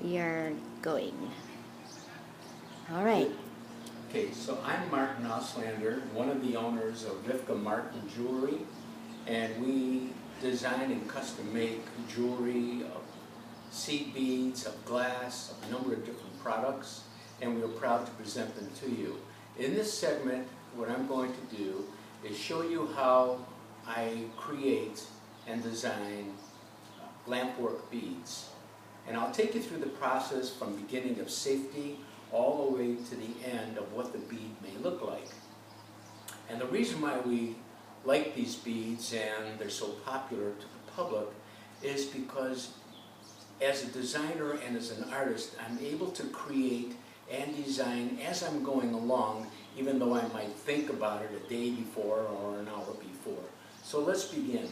We are going. All right. Okay, so I'm Martin Auslander, one of the owners of Rivka Martin Jewelry, and we design and custom make jewelry of seed beads, of glass, of a number of different products, and we are proud to present them to you. In this segment, what I'm going to do is show you how I create and design lampwork beads. And I'll take you through the process from beginning of safety all the way to the end of what the bead may look like. And the reason why we like these beads and they're so popular to the public is because as a designer and as an artist, I'm able to create and design as I'm going along, even though I might think about it a day before or an hour before. So let's begin.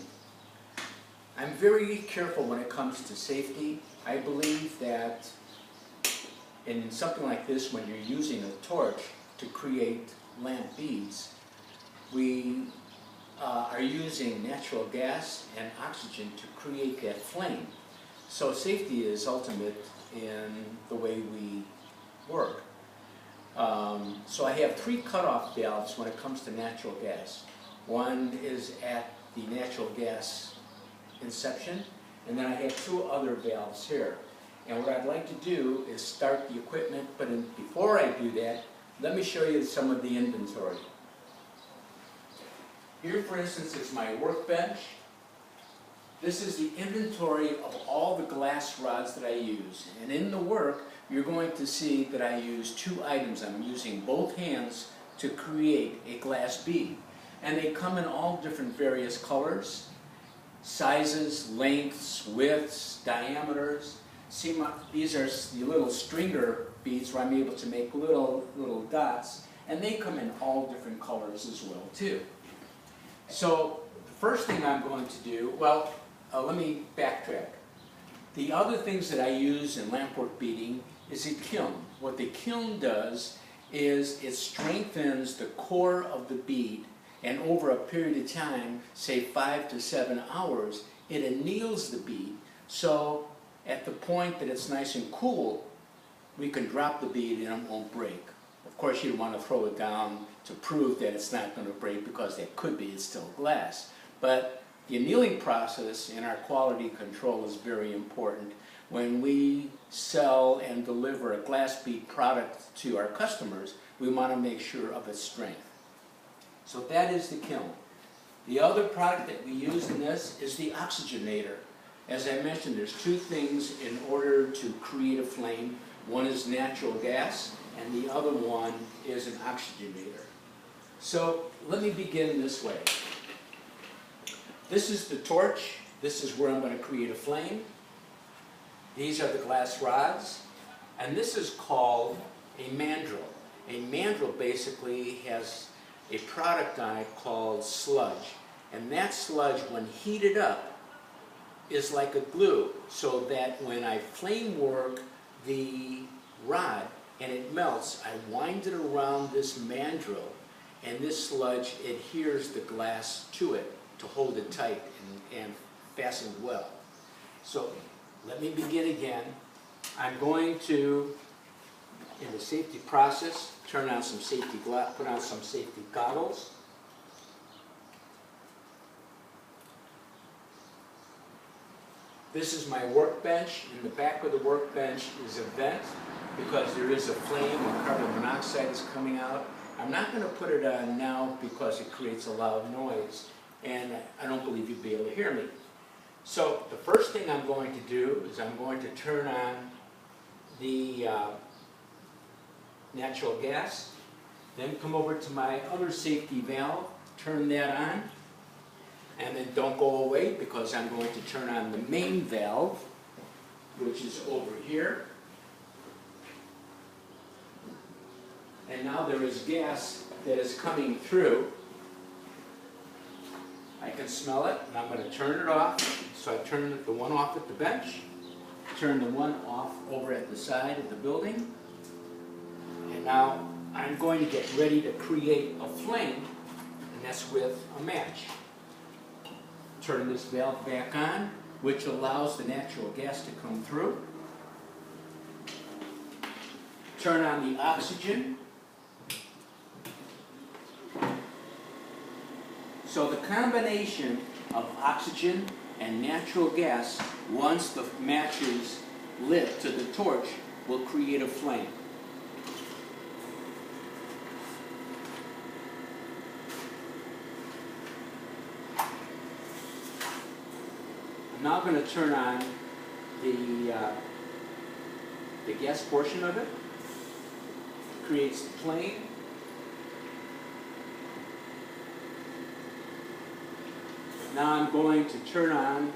I'm very careful when it comes to safety. I believe that in something like this, when you're using a torch to create lamp beads, we are using natural gas and oxygen to create that flame. So safety is ultimate in the way we work. So I have three cutoff valves when it comes to natural gas. One is at the natural gas inception, and then I have two other valves here. And what I'd like to do is start the equipment, but before I do that, let me show you some of the inventory. Here, for instance, is my workbench. This is the inventory of all the glass rods that I use. And in the work, you're going to see that I use two items. I'm using both hands to create a glass bead. And they come in all different various colors, sizes, lengths, widths, diameters. See, these are the little stringer beads where I'm able to make little dots, and they come in all different colors as well too. So the first thing I'm going to do, well, let me backtrack. The other things that I use in lampwork beading is a kiln. What the kiln does is it strengthens the core of the bead, and over a period of time, say 5 to 7 hours, it anneals the bead. So at the point that it's nice and cool, we can drop the bead and it won't break. Of course, you don't want to throw it down to prove that it's not going to break, because that could be, it's still glass. But the annealing process in our quality control is very important. When we sell and deliver a glass bead product to our customers, we want to make sure of its strength. So that is the kiln. The other product that we use in this is the oxygenator. As I mentioned, there's two things in order to create a flame. One is natural gas, and the other one is an oxygenator. So let me begin this way. This is the torch. This is where I'm going to create a flame. These are the glass rods. And this is called a mandrel. A mandrel basically has a product on it called sludge. And that sludge, when heated up, is like a glue, so that when I flame work the rod and it melts, I wind it around this mandrel, and this sludge adheres the glass to it to hold it tight and fasten it well. So let me begin again. I'm going to, in the safety process, turn on some safety put on some safety goggles. This is my workbench. In the back of the workbench is a vent, because there is a flame and carbon monoxide is coming out. I'm not going to put it on now because it creates a loud noise, and I don't believe you'll be able to hear me. So the first thing I'm going to do is I'm going to turn on the natural gas, then come over to my other safety valve, turn that on, and then don't go away, because I'm going to turn on the main valve, which is over here. And now there is gas that is coming through. I can smell it, and I'm going to turn it off. So I turn the one off at the bench, turn the one off over at the side of the building, and now I'm going to get ready to create a flame, and that's with a match. Turn this valve back on, which allows the natural gas to come through. turn on the oxygen. So the combination of oxygen and natural gas, once the match is lit to the torch, will create a flame. I'm now going to turn on the gas portion of it. Creates the flame. Now I'm going to turn on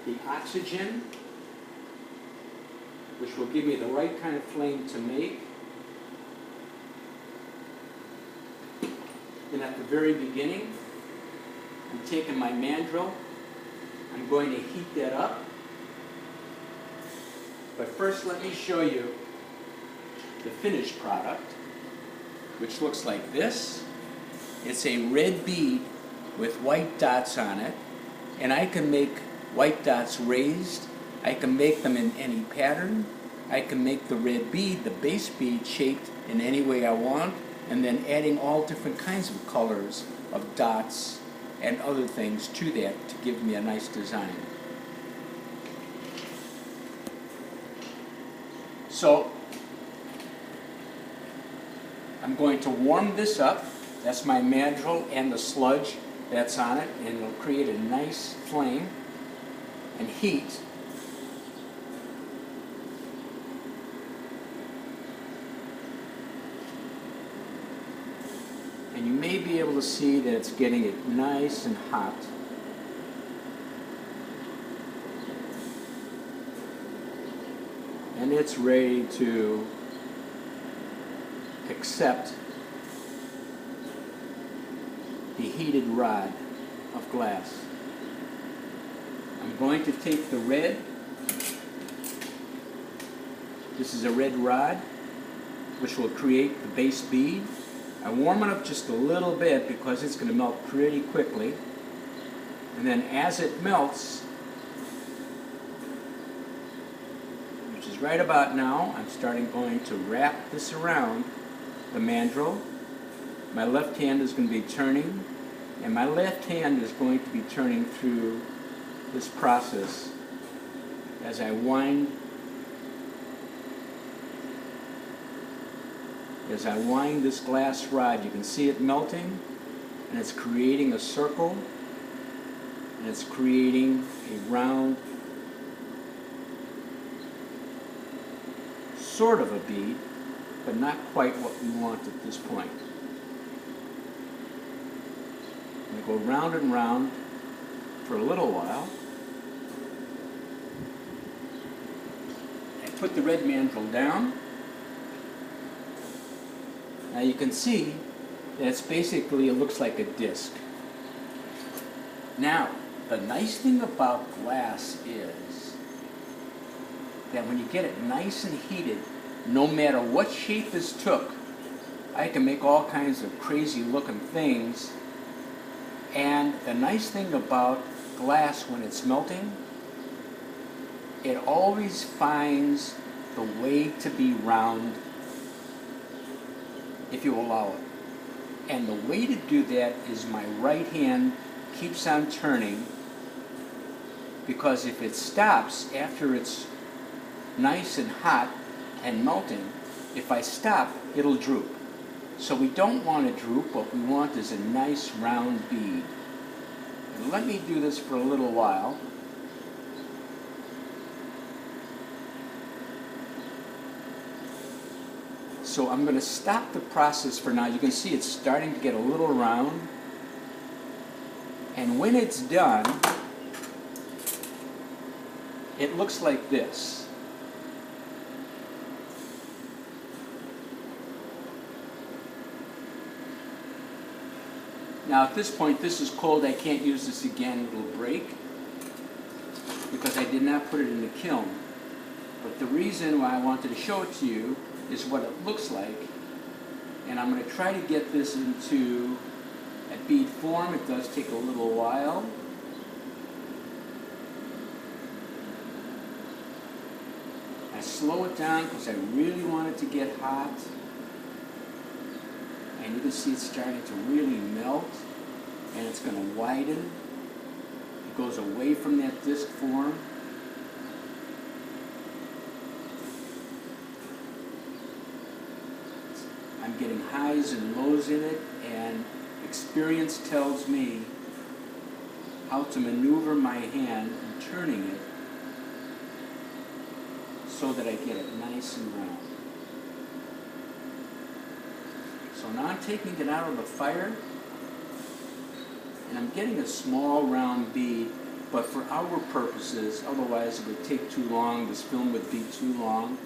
the oxygen, which will give me the right kind of flame to make. Then at the very beginning, I'm taking my mandrel. I'm going to heat that up. But first let me show you the finished product, which looks like this. It's a red bead with white dots on it, and I can make white dots raised. I can make them in any pattern. I can make the red bead, the base bead, shaped in any way I want, and then adding all different kinds of colors of dots and other things to that to give me a nice design. So I'm going to warm this up. That's my mandrel and the sludge that's on it, and it'll create a nice flame and heat. And you may be able to see that it's getting it nice and hot. And it's ready to accept the heated rod of glass. I'm going to take the red. This is a red rod, which will create the base bead. I warm it up just a little bit because it's going to melt pretty quickly. And then as it melts, which is right about now, I'm going to wrap this around the mandrel. My left hand is going to be turning, and my left hand is going to be turning through this process as I wind this glass rod. You can see it melting, and it's creating a circle, and it's creating a round, sort of a bead, but not quite what we want at this point. I'm going to go round and round for a little while. I put the red mandrel down. Now you can see that it's basically, it looks like a disc. Now, the nice thing about glass is that when you get it nice and heated, no matter what shape this took, I can make all kinds of crazy looking things. And the nice thing about glass when it's melting, it always finds the way to be round if you allow it. And the way to do that is my right hand keeps on turning, because if it stops after it's nice and hot and melting, if I stop, it'll droop. So we don't want to droop. What we want is a nice round bead. And let me do this for a little while. So I'm going to stop the process for now. You can see it's starting to get a little round. And when it's done, it looks like this. Now at this point, this is cold. I can't use this again. It'll break because I did not put it in the kiln. But the reason why I wanted to show it to you is what it looks like. And I'm going to try to get this into a bead form. It does take a little while. I slow it down because I really want it to get hot. And you can see it's starting to really melt, and it's going to widen. It goes away from that disc form. I'm getting highs and lows in it, and experience tells me how to maneuver my hand in turning it so that I get it nice and round. So now I'm taking it out of the fire, and I'm getting a small round bead, but for our purposes, otherwise it would take too long, this film would be too long.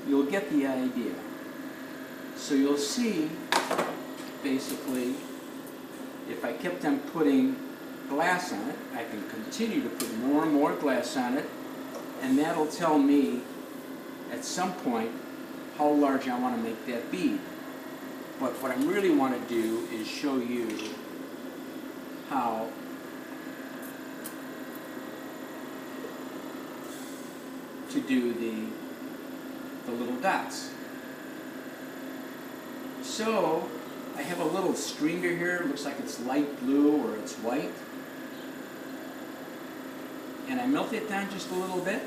You'll get the idea. So you'll see, basically, if I kept on putting glass on it, I can continue to put more and more glass on it, and that'll tell me at some point how large I want to make that bead. But what I really want to do is show you how to do the little dots. So I have a little stringer here. It looks like it's light blue or it's white. And I melt it down just a little bit.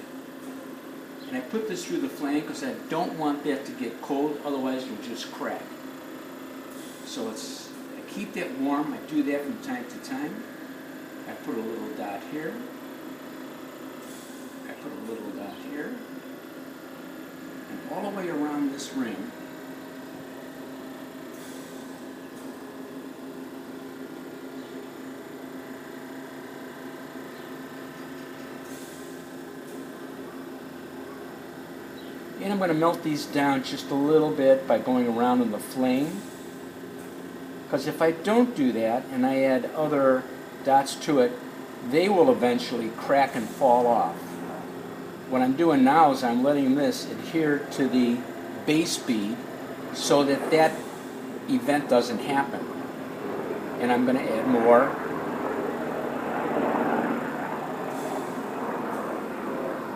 And I put this through the flame because I don't want that to get cold, otherwise it'll just crack. So I keep that warm. I do that from time to time. I put a little dot here. I put a little dot here. And all the way around this ring. And I'm going to melt these down just a little bit by going around in the flame. Because if I don't do that and I add other dots to it, they will eventually crack and fall off. What I'm doing now is I'm letting this adhere to the base bead so that that event doesn't happen. And I'm going to add more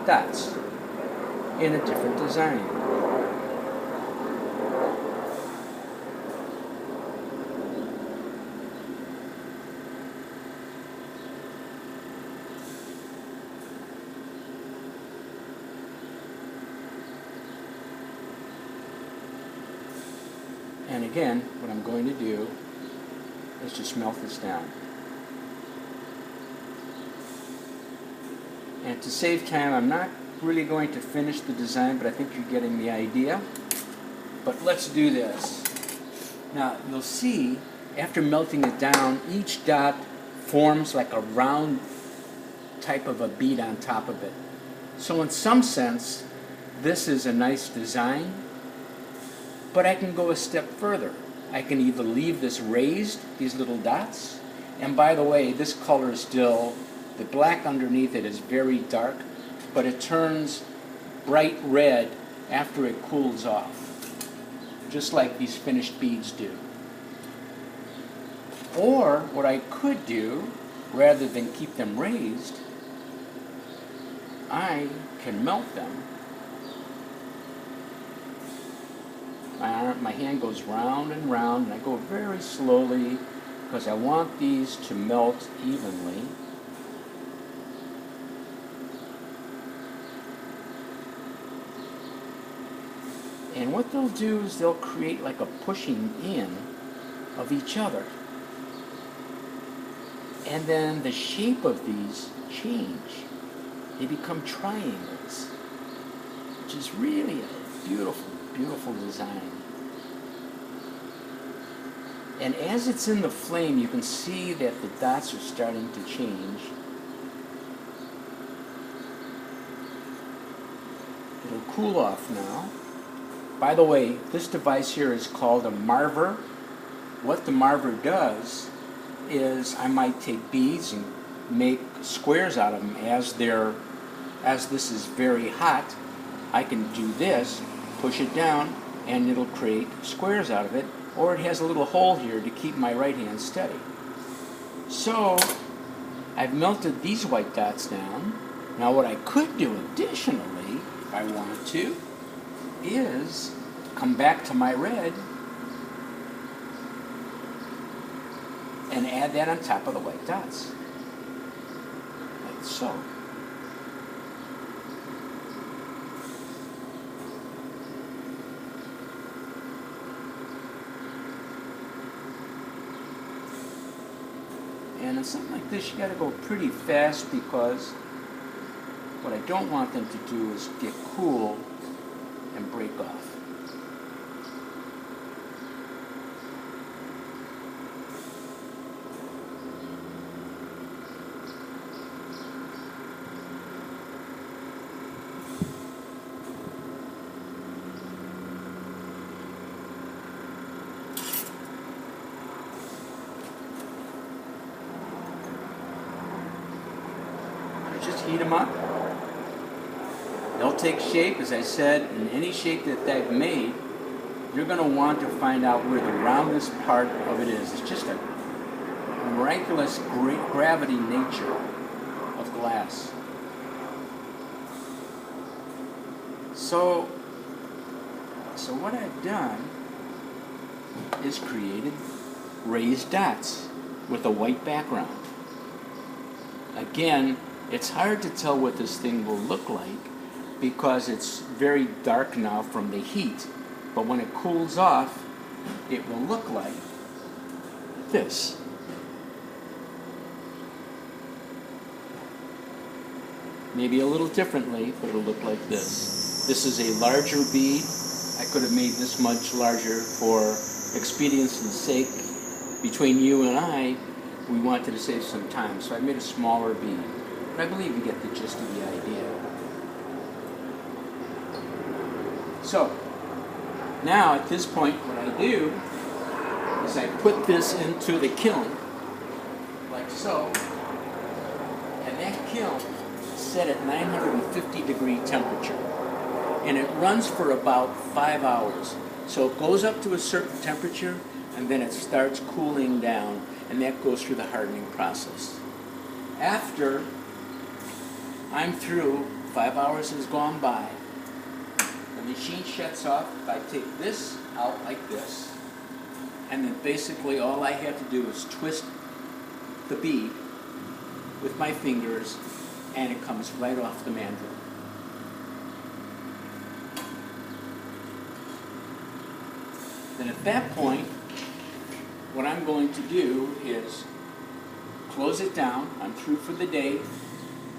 dots in a different design. And again, what I'm going to do is just melt this down. And to save time, I'm not really going to finish the design, but I think you're getting the idea. But let's do this. Now, you'll see, after melting it down, each dot forms like a round type of a bead on top of it. So in some sense, this is a nice design, but I can go a step further. I can either leave this raised, these little dots, and by the way, this color is still, the black underneath it is very dark, but it turns bright red after it cools off, just like these finished beads do. Or what I could do, rather than keep them raised, I can melt them. My hand goes round and round, and I go very slowly because I want these to melt evenly. And what they'll do is they'll create like a pushing in of each other. And then the shape of these change. They become triangles, which is really a beautiful, beautiful design. And as it's in the flame, you can see that the dots are starting to change. It'll cool off now. By the way, this device here is called a marver. What the marver does is I might take beads and make squares out of them as this is very hot. I can do this, push it down, and it'll create squares out of it, or it has a little hole here to keep my right hand steady. So I've melted these white dots down. Now what I could do additionally if I wanted to, is come back to my red and add that on top of the white dots, like so. And in something like this, you got to go pretty fast, because what I don't want them to do is get cool and break off. Just heat them up. They'll take shape, as I said, in any shape that they've made. You're going to want to find out where the roundest part of it is. It's just a miraculous gravity nature of glass. So what I've done is created raised dots with a white background. Again, it's hard to tell what this thing will look like because it's very dark now from the heat. But when it cools off, it will look like this. Maybe a little differently, but it'll look like this. This is a larger bead. I could have made this much larger for expediency's sake. Between you and I, we wanted to save some time, so I made a smaller bead. But I believe you get the gist of the idea. So, now at this point, what I do is I put this into the kiln, like so, and that kiln is set at 950-degree temperature. And it runs for about 5 hours. So it goes up to a certain temperature, and then it starts cooling down, and that goes through the hardening process. After I'm through, 5 hours has gone by, the machine shuts off. I take this out like this, and then basically all I have to do is twist the bead with my fingers, and it comes right off the mandrel. Then at that point, what I'm going to do is close it down. I'm through for the day.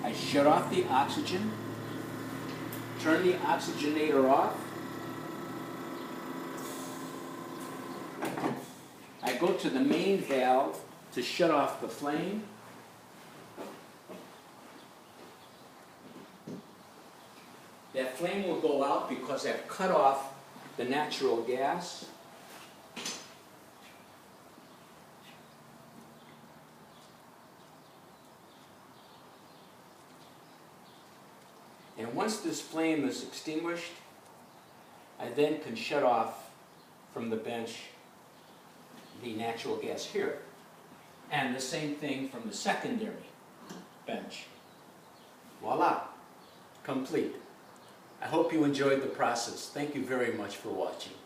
I shut off the oxygen, turn the oxygenator off. I go to the main valve to shut off the flame. That flame will go out because I've cut off the natural gas. And once this flame is extinguished, I then can shut off from the bench the natural gas here. And the same thing from the secondary bench. Voila, complete. I hope you enjoyed the process. Thank you very much for watching.